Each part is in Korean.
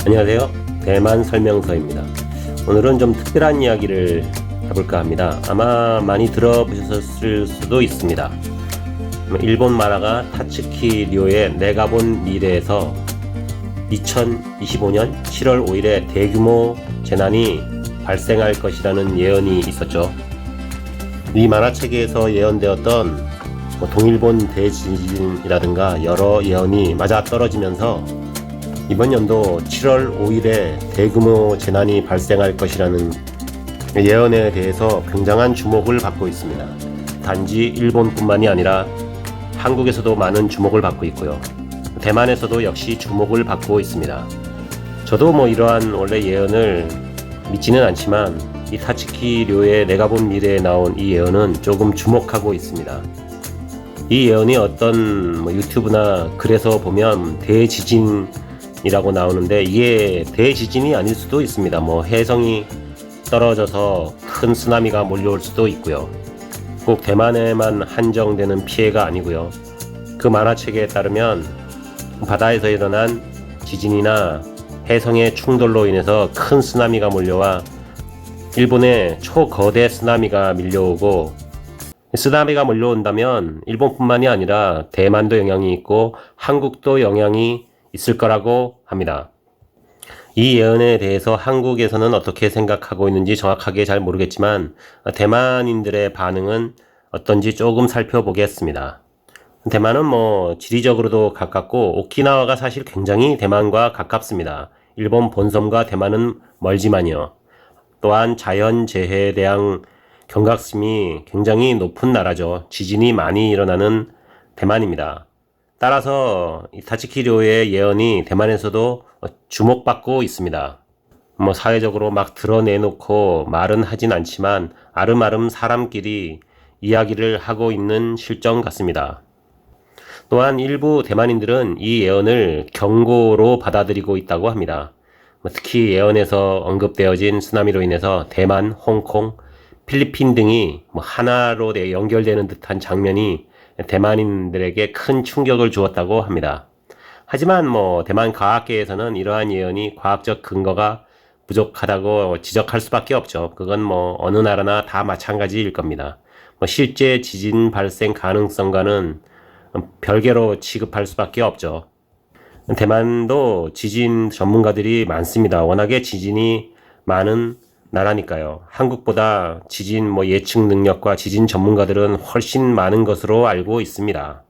안녕하세요. 대만 설명서입니다. 오늘은 좀 특별한 이야기를 해볼까 합니다. 아마 많이 들어보셨을 수도 있습니다. 일본 만화가 타츠키 료의 내가 본 미래에서 2025년 7월 5일에 대규모 재난이 발생할 것이라는 예언이 있었죠. 이 만화책에서 예언되었던 동일본 대지진이라든가 여러 예언이 맞아 떨어지면서 이번 연도 7월 5일에 대규모 재난이 발생할 것이라는 예언에 대해서 굉장한 주목을 받고 있습니다. 단지 일본뿐만이 아니라 한국에서도 많은 주목을 받고 있고요. 대만에서도 역시 주목을 받고 있습니다. 저도 이러한 원래 예언을 믿지는 않지만 이 타츠키 료의 내가 본 미래에 나온 이 예언은 조금 주목하고 있습니다. 이 예언이 어떤 유튜브나 글에서 보면 대지진이라고 나오는데 이게 대지진이 아닐 수도 있습니다. 해성이 떨어져서 큰 쓰나미가 몰려올 수도 있고요. 꼭 대만에만 한정되는 피해가 아니고요. 그 만화책에 따르면 바다에서 일어난 지진이나 해성의 충돌로 인해서 큰 쓰나미가 몰려와 일본에 초거대 쓰나미가 밀려오고, 쓰나미가 몰려온다면 일본뿐만이 아니라 대만도 영향이 있고 한국도 영향이 있을 거라고 합니다. 이 예언에 대해서 한국에서는 어떻게 생각하고 있는지 정확하게 잘 모르겠지만 대만인들의 반응은 어떤지 조금 살펴보겠습니다. 대만은 지리적으로도 가깝고 오키나와가 사실 굉장히 대만과 가깝습니다. 일본 본섬과 대만은 멀지만요. 또한 자연재해에 대한 경각심이 굉장히 높은 나라죠. 지진이 많이 일어나는 대만입니다. 따라서 이 타츠키 료의 예언이 대만에서도 주목받고 있습니다. 사회적으로 막 드러내놓고 말은 하진 않지만 아름아름 사람끼리 이야기를 하고 있는 실정 같습니다. 또한 일부 대만인들은 이 예언을 경고로 받아들이고 있다고 합니다. 특히 예언에서 언급되어진 쓰나미로 인해서 대만, 홍콩, 필리핀 등이 하나로 연결되는 듯한 장면이 대만인들에게 큰 충격을 주었다고 합니다. 하지만 대만 과학계에서는 이러한 예언이 과학적 근거가 부족하다고 지적할 수밖에 없죠. 그건 어느 나라나 다 마찬가지일 겁니다. 실제 지진 발생 가능성과는 별개로 취급할 수밖에 없죠. 대만도 지진 전문가들이 많습니다. 워낙에 지진이 많은 나라니까요. 한국보다 지진 예측 능력과 지진 전문가들은 훨씬 많은 것으로 알고 있습니다.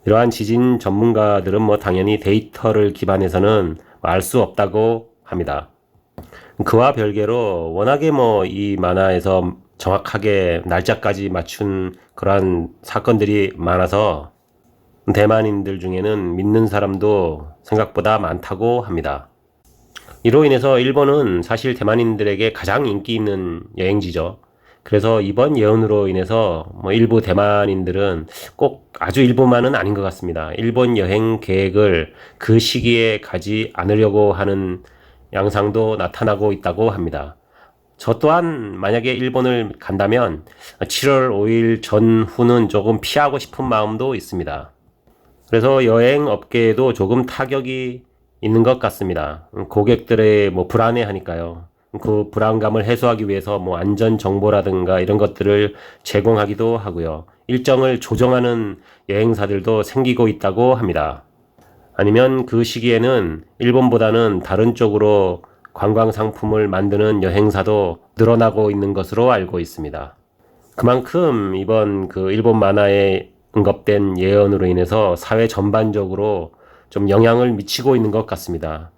이러한 지진 전문가들은 당연히 데이터를 기반해서는 알 수 없다고 합니다. 그와 별개로 워낙에 이 만화에서 정확하게 날짜까지 맞춘 그러한 사건들이 많아서 대만인들 중에는 믿는 사람도 생각보다 많다고 합니다. 이로 인해서 일본은 사실 대만인들에게 가장 인기 있는 여행지죠. 그래서 이번 예언으로 인해서 일부 대만인들은 꼭 아주 일부만은 아닌 것 같습니다. 일본 여행 계획을 그 시기에 가지 않으려고 하는 양상도 나타나고 있다고 합니다. 저 또한 만약에 일본을 간다면 7월 5일 전후는 조금 피하고 싶은 마음도 있습니다. 그래서 여행 업계에도 조금 타격이 있는 것 같습니다. 고객들의 불안해하니까요. 그 불안감을 해소하기 위해서 안전 정보라든가 이런 것들을 제공하기도 하고요. 일정을 조정하는 여행사들도 생기고 있다고 합니다. 아니면 그 시기에는 일본보다는 다른 쪽으로 관광 상품을 만드는 여행사도 늘어나고 있는 것으로 알고 있습니다. 그만큼 이번 일본 만화에 언급된 예언으로 인해서 사회 전반적으로 좀 영향을 미치고 있는 것 같습니다.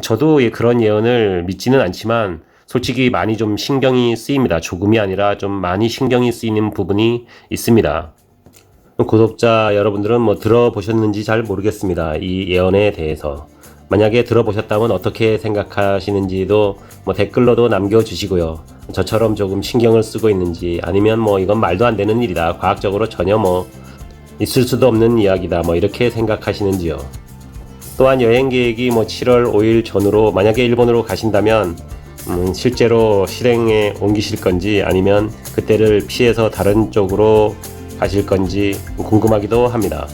저도 그런 예언을 믿지는 않지만 솔직히 많이 좀 신경이 쓰입니다. 조금이 아니라 좀 많이 신경이 쓰이는 부분이 있습니다. 구독자 여러분들은 들어보셨는지 잘 모르겠습니다. 이 예언에 대해서. 만약에 들어보셨다면 어떻게 생각하시는지도 댓글로도 남겨주시고요. 저처럼 조금 신경을 쓰고 있는지, 아니면 이건 말도 안 되는 일이다, 과학적으로 전혀 있을 수도 없는 이야기다, 이렇게 생각하시는지요. 또한 여행 계획이 7월 5일 전후로 만약에 일본으로 가신다면 실제로 실행에 옮기실 건지 아니면 그때를 피해서 다른 쪽으로 가실 건지 궁금하기도 합니다.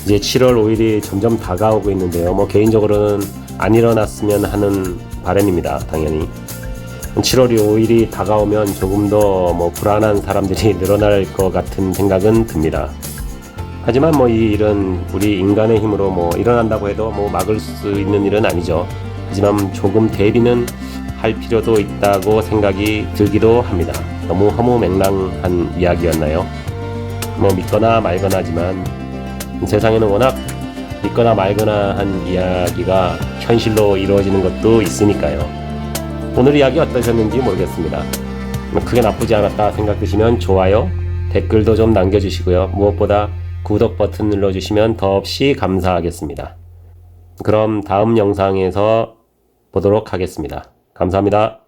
이제 7월 5일이 점점 다가오고 있는데요. 개인적으로는 안 일어났으면 하는 바람입니다. 당연히 7월이 5일이 다가오면 조금 더 불안한 사람들이 늘어날 것 같은 생각은 듭니다. 하지만 이 일은 우리 인간의 힘으로 일어난다고 해도 막을 수 있는 일은 아니죠. 하지만 조금 대비는 할 필요도 있다고 생각이 들기도 합니다. 너무 허무맹랑한 이야기였나요? 믿거나 말거나지만 세상에는 워낙 믿거나 말거나 한 이야기가 현실로 이루어지는 것도 있으니까요. 오늘 이야기 어떠셨는지 모르겠습니다. 크게 나쁘지 않았다 생각되시면 좋아요, 댓글도 좀 남겨주시고요. 무엇보다 구독 버튼 눌러주시면 더없이 감사하겠습니다. 그럼 다음 영상에서 보도록 하겠습니다. 감사합니다.